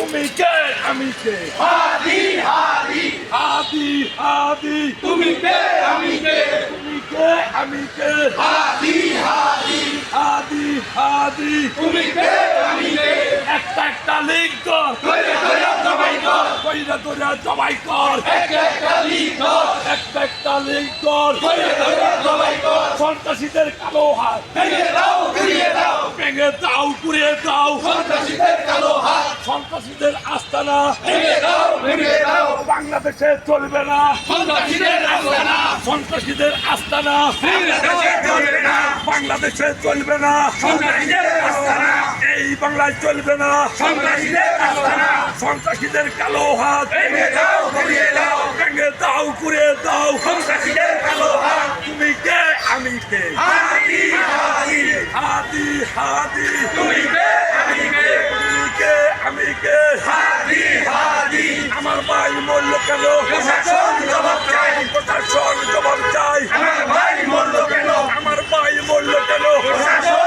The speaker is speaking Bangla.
তুমি কে আমি কে হাদি হাদি হাদি হাদি তুমি কে আমি কে তুমি কে আমি কে হাদি হাদি হাদি হাদি তুমি কে আমি কে একটা একটা লিঙ্ক কর ধরে ধরে জবাই কর কইরা তোরা জবাই কর একটা লিঙ্ক কর একটা একটা লিঙ্ক কর ধরে ধরে জবাই কর সন্ত্রাসীদের কালো হাত ভেঙে দাও ঘুরিয়ে দাও ভেঙে দাও পুড়িয়ে দাও সন্ত্রাসীদের কালো হাত সন্ত্রাসীদের আস্তানা ভেঙে দাও ঘুরিয়ে দাও বাংলাদেশে চলবে না সন্ত্রাসীদের আস্তানা সন্ত্রাসীদের আস্তানা বাংলাদেশে চলবে না বাংলাদেশে চলবে না সন্ত্রাসীদের আস্তানা এই বাংলায় চলবে না সন্ত্রাসীদের আস্তানা সন্ত্রাসীদের কালো হাত ভেঙে দাও ঘুরিয়ে দাও ভেঙে দাও পুড়িয়ে দাও সন্ত্রাসীদের কালো হাত তুমি কে আমি কে হাদি হাদি হাদি হাদি তুমি কে আমি কে তুমি কে আমি কে হাদি হাদি আমার ভাই মূল্য কেন প্রশাসন জবাব